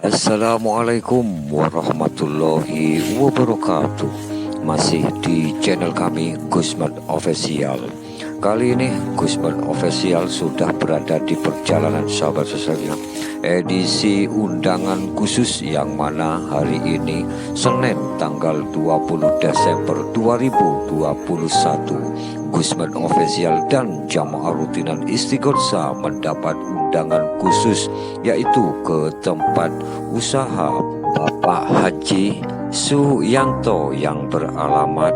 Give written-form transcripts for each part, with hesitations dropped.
Assalamualaikum warahmatullahi wabarakatuh. Masih di channel kami Gusman Official. Kali ini Gusman Official sudah berada di perjalanan sahabat sekalian, edisi undangan khusus yang mana hari ini Senin tanggal 20 Desember 2021 Gusman Official dan jamaah rutinan Istighosah mendapat undangan khusus, yaitu ke tempat usaha Bapak Haji Suyanto yang beralamat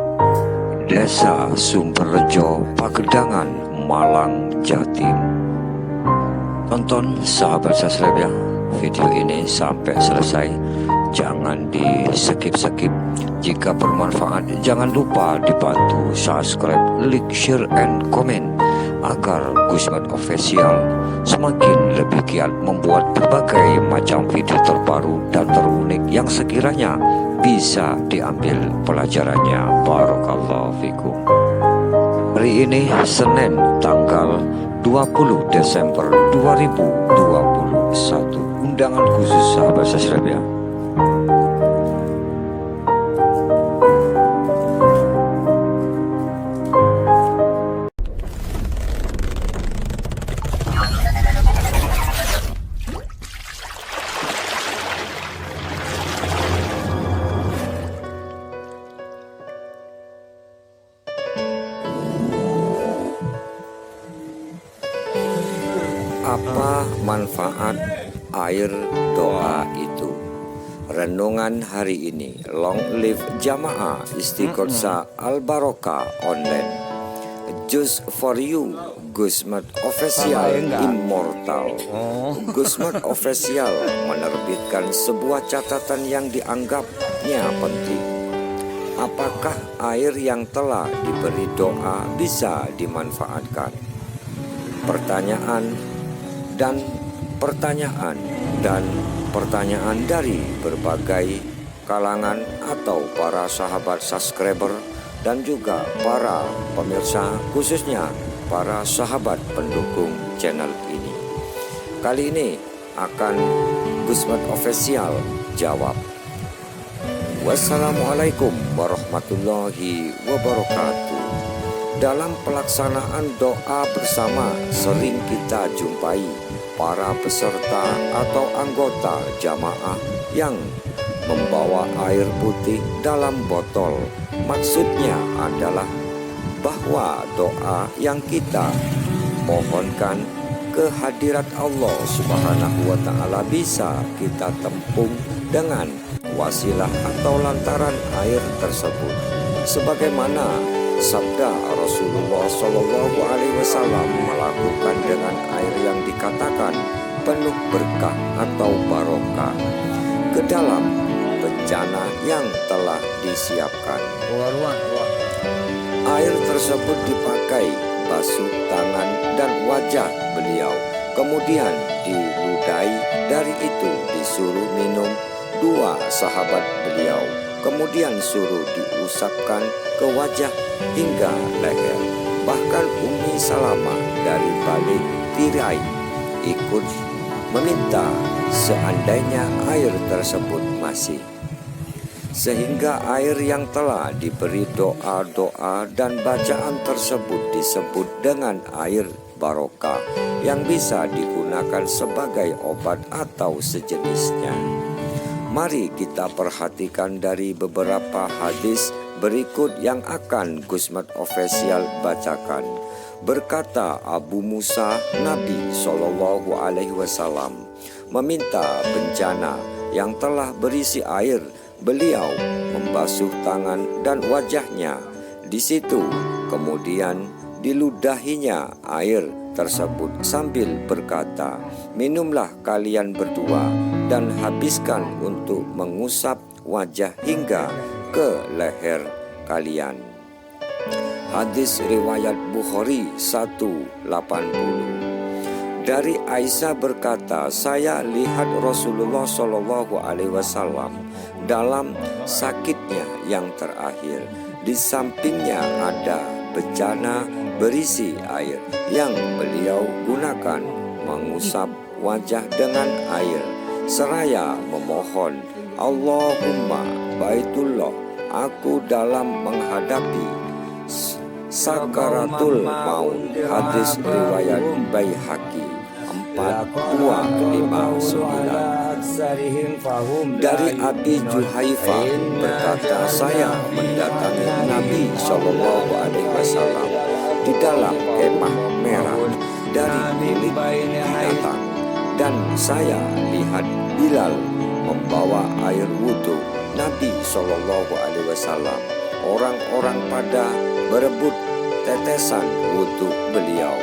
Desa Sumberrejo, Pagedangan, Malang, Jatim. Tonton sahabat sekalian video ini sampai selesai, jangan di skip-skip. Jika bermanfaat, jangan lupa dibantu subscribe, like, share, and comment agar Gusman Official semakin lebih giat membuat berbagai macam video terbaru dan terunik yang sekiranya bisa diambil pelajarannya. Barakallahu fikum. Hari ini Senin tanggal 20 Desember 2021, undangan khusus sahabat sekalian. Apa manfaat air doa itu? Renungan hari ini, long live jamaah Istighosah Al Barokah online. Just for you, Gusman Official Immortal. Gusman Official menerbitkan sebuah catatan yang dianggapnya penting. Apakah air yang telah diberi doa bisa dimanfaatkan? Pertanyaan dari berbagai kalangan atau para sahabat subscriber dan juga para pemirsa, khususnya para sahabat pendukung channel ini. Kali ini akan Gusman Official jawab. Wassalamualaikum warahmatullahi wabarakatuh. Dalam pelaksanaan doa bersama sering kita jumpai para peserta atau anggota jamaah yang membawa air putih dalam botol. Maksudnya adalah bahwa doa yang kita mohonkan kehadirat Allah Subhanahu wa Ta'ala bisa kita tempuh dengan wasilah atau lantaran air tersebut, sebagaimana sabda Rasulullah Shallallahu Alaihi Wasallam melakukan dengan air yang dikatakan penuh berkah atau barokah ke dalam bencana yang telah disiapkan. Air tersebut dipakai basuh tangan dan wajah beliau, kemudian diludahi. Dari itu disuruh minum dua sahabat beliau, kemudian suruh diusapkan ke wajah hingga leher. Bahkan Ummi Salamah dari balik tirai ikut meminta seandainya air tersebut masih, sehingga air yang telah diberi doa-doa dan bacaan tersebut disebut dengan air barokah yang bisa digunakan sebagai obat atau sejenisnya. Mari kita perhatikan dari beberapa hadis berikut yang akan Gusman Official bacakan. Berkata Abu Musa, Nabi Shallallahu Alaihi Wasallam meminta bencana yang telah berisi air. Beliau membasuh tangan dan wajahnya. Di situ kemudian diludahinya air tersebut sambil berkata, minumlah kalian berdua dan habiskan untuk mengusap wajah hingga ke leher kalian. Hadis riwayat Bukhari 180. Dari Aisyah berkata, saya lihat Rasulullah Shallallahu Alaihi Wasallam dalam sakitnya yang terakhir. Di sampingnya ada bejana berisi air yang beliau gunakan mengusap wajah dengan air. seraya memohon, Allahumma baitullah, aku dalam menghadapi sakaratul maut. Hadis riwayat Baihaqi 4259. Dari Abi Juhaifah berkata, saya mendatangi Nabi Shallallahu Alaihi Wasallam di dalam kemah merah dari milik binatang, dan saya lihat Bilal membawa air wudhu Nabi Shallallahu Alaihi Wasallam. Orang-orang pada berebut tetesan wudhu beliau,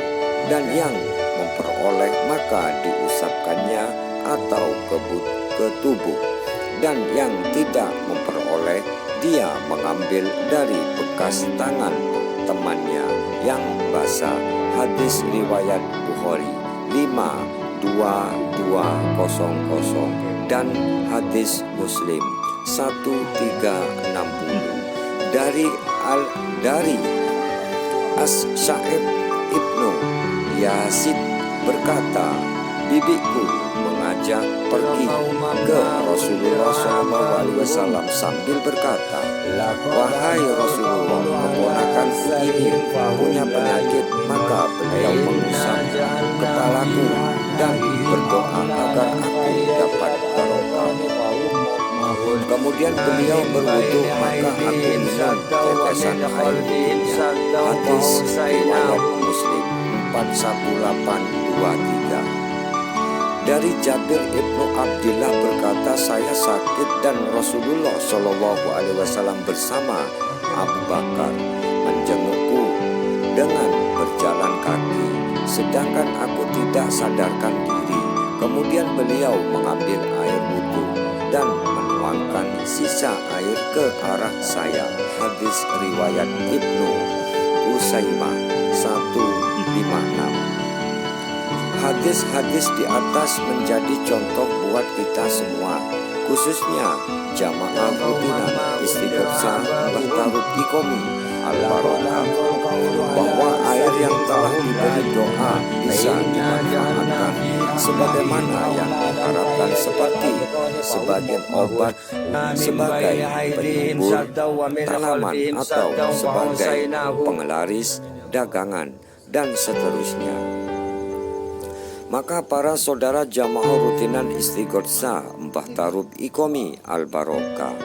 dan yang memperoleh maka diusapkannya atau kebut ke tubuh, dan yang tidak memperoleh dia mengambil dari bekas tangan temannya yang basah. Hadis riwayat Bukhari 5200 dan hadis Muslim 1360. Dari As-Sa'ib Ibnu Yazid berkata, bibiku mengajak pergi ke Rasulullah SAW sambil berkata, wahai Rasulullah, keponakanku ini punya penyakit. Maka beliau mengusap kepalaku dan berdoa agar aku dapat barokah. Kemudian beliau berwudu, maka aku minum tetesan air wudhunya. Hadis riwayat Muslim 41823. Dari Jabir Ibnu Abdillah berkata, saya sakit dan Rasulullah Shallallahu Alaihi Wasallam bersama Abu Bakar menjengukku dengan berjalan kaki, sedangkan aku tidak sadarkan diri. Kemudian beliau mengambil air wudhu dan menuangkan sisa air ke arah saya. Hadis riwayat Ibnu Usaimah 156. Hadis-hadis di atas menjadi contoh buat kita semua, khususnya jamaah rutinan Istighosah Bahtarut Iqomi Al-Barokah, bahwa air yang telah diberi doa bisa dimanfaatkan sebagaimana yang diharapkan, seperti sebagian obat, sebagai penyubur tanaman, atau sebagai penglaris dagangan, dan seterusnya. Maka para saudara jamaah rutinan Istighosah Bahtarut Iqomi Al-Barokah,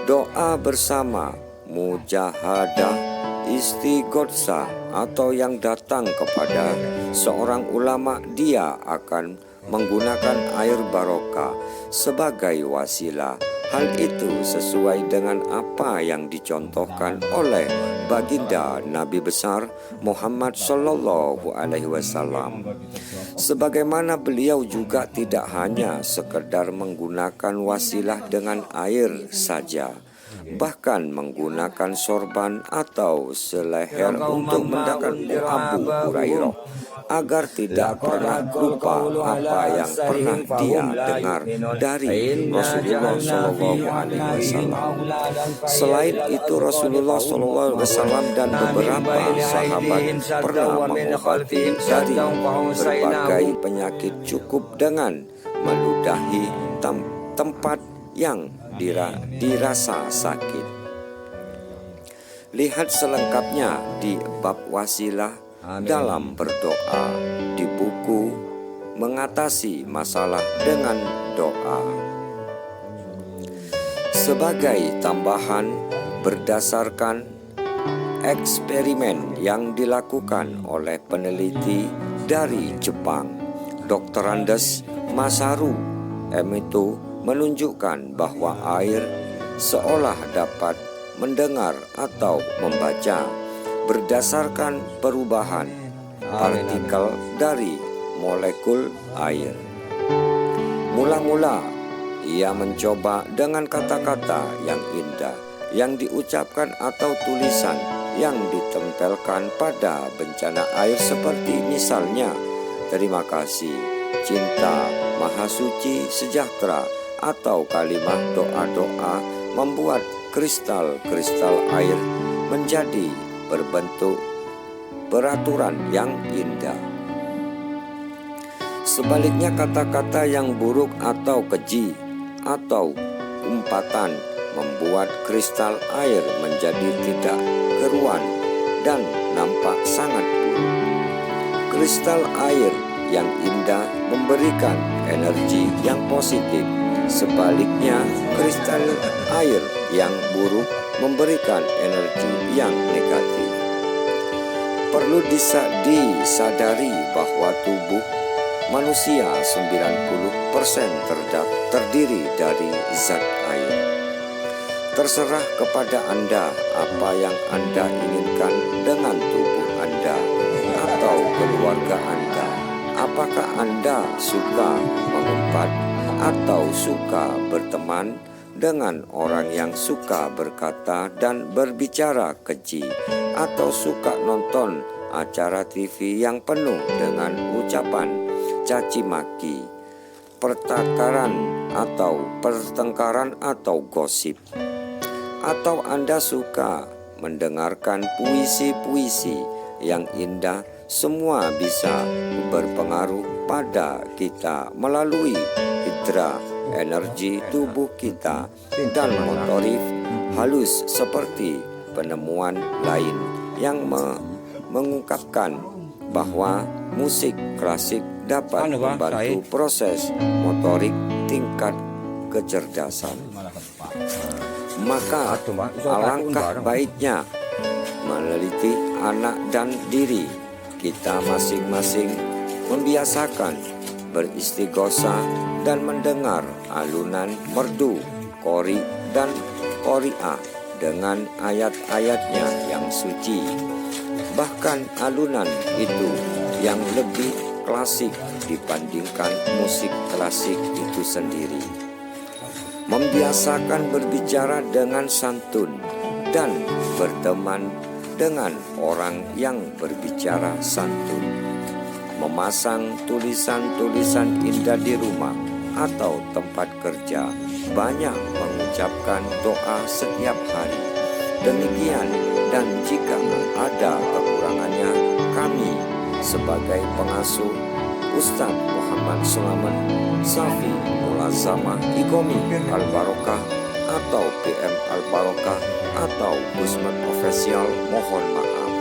doa bersama mujahadah Istighosah atau yang datang kepada seorang ulama, dia akan menggunakan air barokah sebagai wasilah. Hal itu sesuai dengan apa yang dicontohkan oleh baginda Nabi besar Muhammad Sallallahu Alaihi Wasallam. Sebagaimana beliau juga tidak hanya sekedar menggunakan wasilah dengan air saja, bahkan menggunakan sorban atau seleher untuk mendakan Abu Hurairah agar tidak pernah lupa apa yang pernah dia dengar dari Rasulullah Shallallahu Alaihi Wasallam. Selain itu, Rasulullah Shallallahu Alaihi Wasallam dan beberapa sahabat pernah mengobati dari berbagai penyakit cukup dengan meludahi tempat yang dirasa sakit. Lihat selengkapnya di bab wasilah dalam berdoa di buku Mengatasi Masalah dengan Doa. Sebagai tambahan, berdasarkan eksperimen yang dilakukan oleh peneliti dari Jepang, Dr. Andes Masaru Emoto menunjukkan bahwa air seolah dapat mendengar atau membaca berdasarkan perubahan partikel dari molekul air. Mula-mula ia mencoba dengan kata-kata yang indah yang diucapkan atau tulisan yang ditempelkan pada bencana air, seperti misalnya terima kasih, cinta, maha suci, sejahtera, atau kalimat doa-doa membuat kristal-kristal air menjadi berbentuk peraturan yang indah. Sebaliknya kata-kata yang buruk atau keji atau umpatan membuat kristal air menjadi tidak keruan dan nampak sangat buruk. Kristal air yang indah memberikan energi yang positif. Sebaliknya, kristal air yang buruk memberikan energi yang negatif. Perlu disadari bahwa tubuh manusia 90% terdiri dari zat air. Terserah kepada Anda apa yang Anda inginkan dengan tubuh Anda atau keluarga Anda. Apakah Anda suka mengumpat atau suka berteman dengan orang yang suka berkata dan berbicara keji, atau suka nonton acara TV yang penuh dengan ucapan caci maki, pertengkaran atau gosip? Atau Anda suka mendengarkan puisi-puisi yang indah? Semua bisa berpengaruh pada kita melalui indera energi tubuh kita dan motorik halus, seperti penemuan lain yang mengungkapkan bahwa musik klasik dapat membantu proses motorik tingkat kecerdasan. Maka alangkah baiknya meneliti anak dan diri kita masing-masing, membiasakan beristighosa dan mendengar alunan merdu, qori dan qori'ah dengan ayat-ayatnya yang suci. Bahkan alunan itu yang lebih klasik dibandingkan musik klasik itu sendiri. Membiasakan berbicara dengan santun dan berteman dengan orang yang berbicara santun. Memasang tulisan-tulisan indah di rumah atau tempat kerja. Banyak mengucapkan doa setiap hari. Demikian, dan jika ada kekurangannya, kami sebagai pengasuh Ustadz Muhammad Sulamet Safi Mulazamah Iqomi Al-Barokah atau PM Al-Barokah atau Gusmat Official mohon maaf.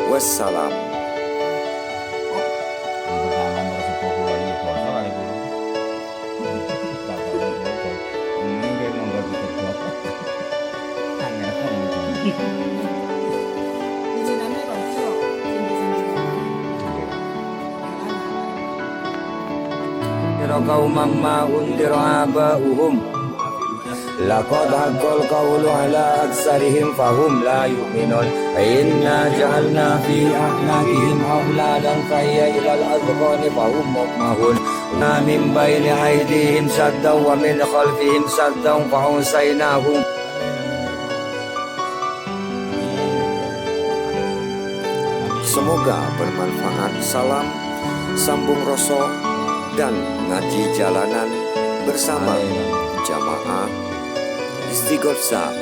Wassalam. قوما ما أنذر آباؤهم لقد حق القول على أكثرهم فهم لا يؤمنون إنا جعلنا في أعناقهم أغلالا فهي إلى الأذقان فهم مقمحون من بين أيديهم سدا ومن خلفهم سدا فأغشيناهم. Semoga bermanfaat. Salam sambung rasa dan ngaji jalanan bersama jamaah Istighosa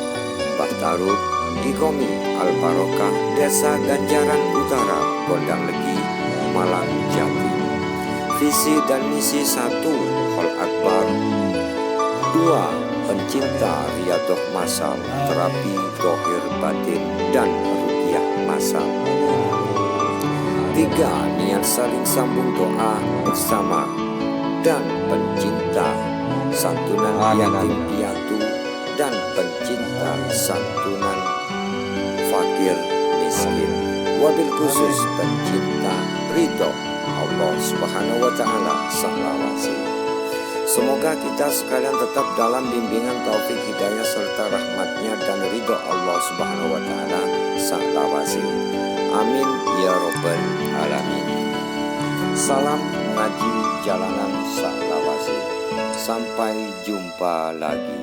Bahtaruk Iqomi Al-Barokah, Desa Ganjaran Utara, Gondang Legi, Malang, Jatim. Visi dan misi 1, Hol Akbar. 2, pencinta riyadhah masal, terapi dohir batin dan ruqyah masal. 3, niat saling sambung doa bersama dan pencinta santunan yatim piatu dan pencinta santunan fakir miskin, wabil khusus pencinta ridho Allah Subhanahu wa Ta'ala Sallawasi. Semoga kita sekalian tetap dalam bimbingan taufik hidayah serta rahmatnya dan ridho Allah Subhanahu wa Ta'ala Sallawasi. Amin ya Rabbal Alamin. Salam ngaji jalanan Sallawasi. Sampai jumpa lagi.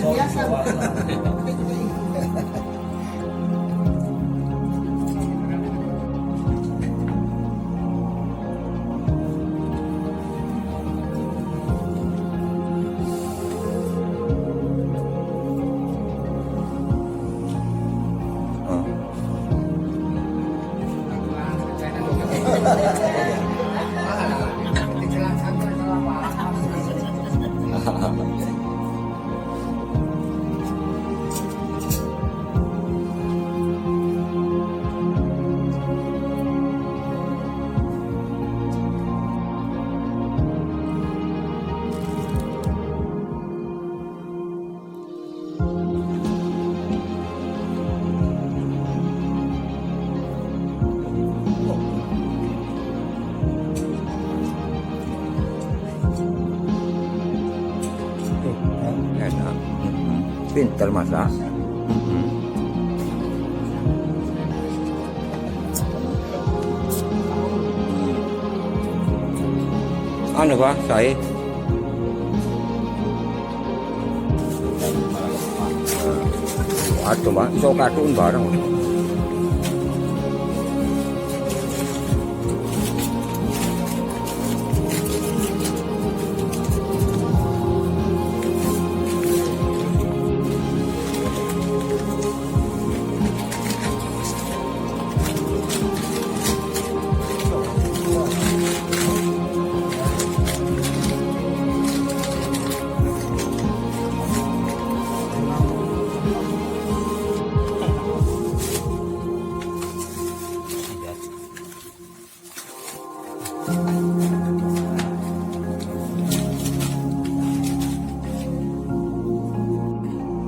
Biasa. Enak. Pinter masak. Anu Pak, saya aduh Pak, so kadun bareng.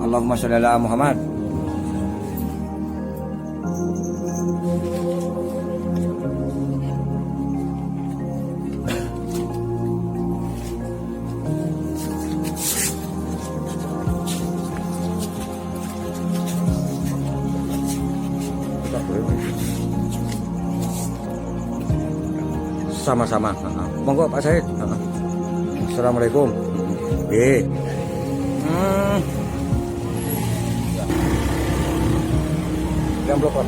Allahumma sholli ala Muhammad. Sama-sama. Monggo Pak Said. Assalamualaikum. Jam berapa?